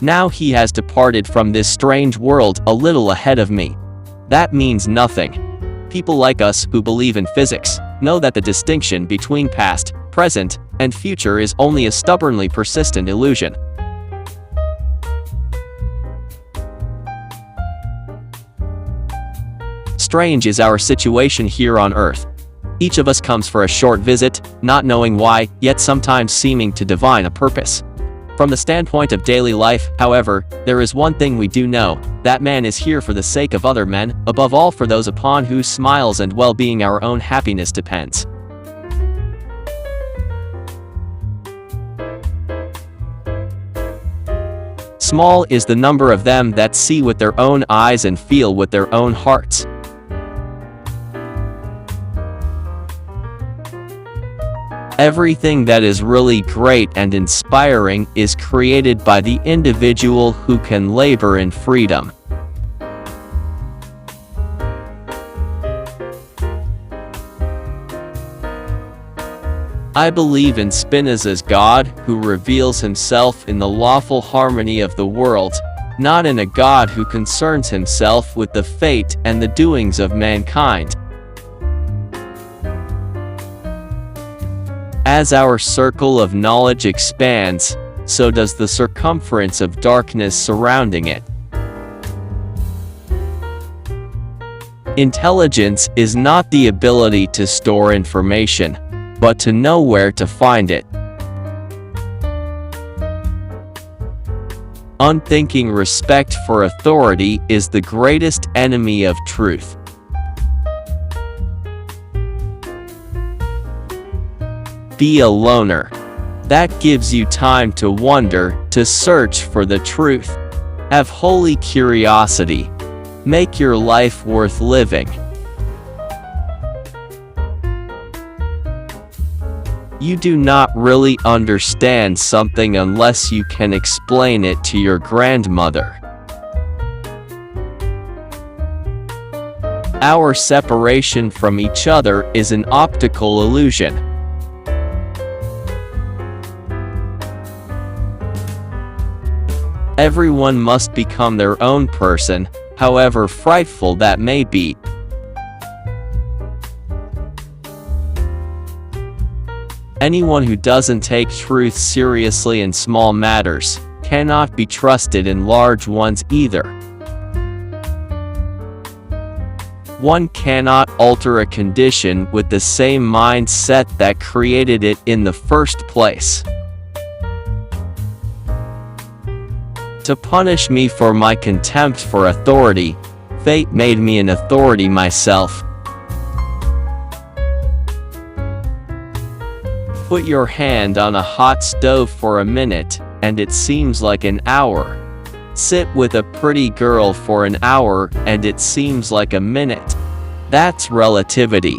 Now he has departed from this strange world a little ahead of me. That means nothing. People like us who believe in physics know that the distinction between past, present, and future is only a stubbornly persistent illusion. Strange is our situation here on Earth. Each of us comes for a short visit, not knowing why, yet sometimes seeming to divine a purpose. From the standpoint of daily life, however, there is one thing we do know: that man is here for the sake of other men, above all for those upon whose smiles and well-being our own happiness depends. Small is the number of them that see with their own eyes and feel with their own hearts. Everything that is really great and inspiring is created by the individual who can labor in freedom. I believe in Spinoza's God, who reveals himself in the lawful harmony of the world, not in a God who concerns himself with the fate and the doings of mankind. As our circle of knowledge expands, so does the circumference of darkness surrounding it. Intelligence is not the ability to store information, but to know where to find it. Unthinking respect for authority is the greatest enemy of truth. Be a loner. That gives you time to wonder, to search for the truth. Have holy curiosity. Make your life worth living. You do not really understand something unless you can explain it to your grandmother. Our separation from each other is an optical illusion. Everyone must become their own person, however frightful that may be. Anyone who doesn't take truth seriously in small matters cannot be trusted in large ones either. One cannot alter a condition with the same mindset that created it in the first place. To punish me for my contempt for authority, fate made me an authority myself. Put your hand on a hot stove for a minute, and it seems like an hour. Sit with a pretty girl for an hour, and it seems like a minute. That's relativity.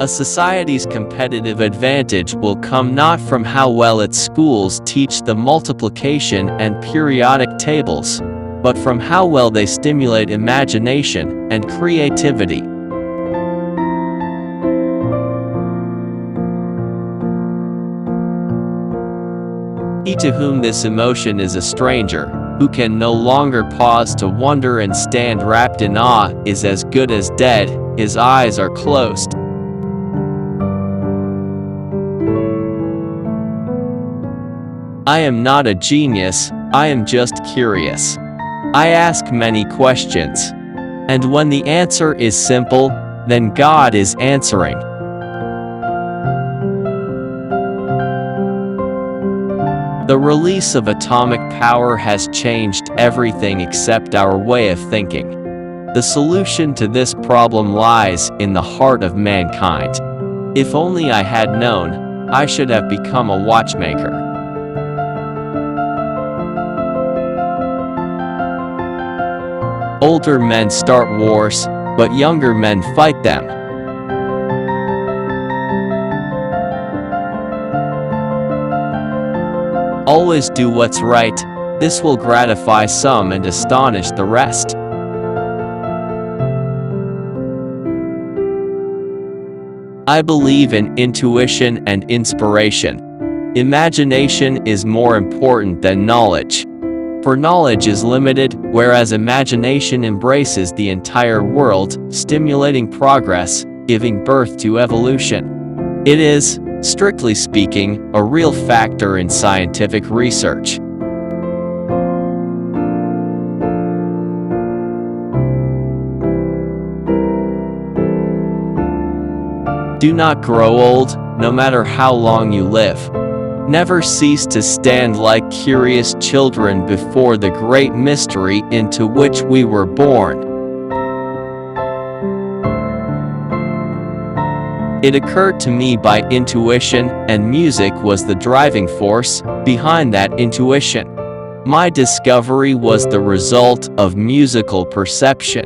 A society's competitive advantage will come not from how well its schools teach the multiplication and periodic tables, but from how well they stimulate imagination and creativity. He to whom this emotion is a stranger, who can no longer pause to wonder and stand wrapped in awe, is as good as dead. His eyes are closed. I am not a genius, I am just curious. I ask many questions. And when the answer is simple, then God is answering. The release of atomic power has changed everything except our way of thinking. The solution to this problem lies in the heart of mankind. If only I had known, I should have become a watchmaker. Older men start wars, but younger men fight them. Always do what's right. This will gratify some and astonish the rest. I believe in intuition and inspiration. Imagination is more important than knowledge. For knowledge is limited, whereas imagination embraces the entire world, stimulating progress, giving birth to evolution. It is, strictly speaking, a real factor in scientific research. Do not grow old, no matter how long you live. Never cease to stand like curious children before the great mystery into which we were born. It occurred to me by intuition, and music was the driving force behind that intuition. My discovery was the result of musical perception.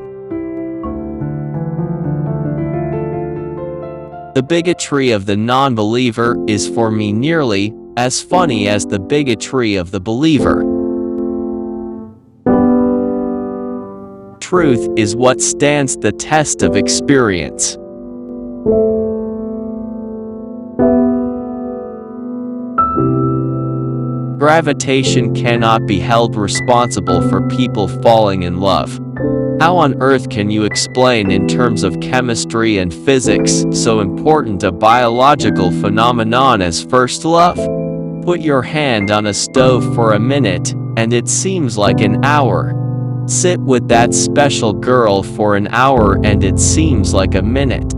The bigotry of the non-believer is for me nearly as funny as the bigotry of the believer. Truth is what stands the test of experience. Gravitation cannot be held responsible for people falling in love. How on earth can you explain in terms of chemistry and physics so important a biological phenomenon as first love? Put your hand on a stove for a minute, and it seems like an hour. Sit with that special girl for an hour and it seems like a minute.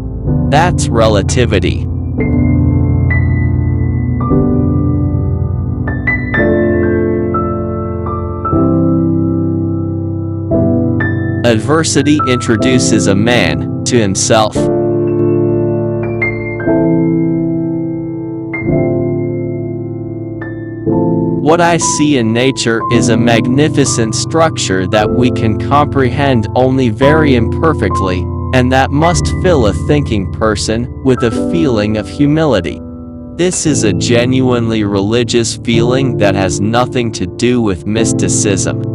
That's relativity. Adversity introduces a man to himself. What I see in nature is a magnificent structure that we can comprehend only very imperfectly, and that must fill a thinking person with a feeling of humility. This is a genuinely religious feeling that has nothing to do with mysticism.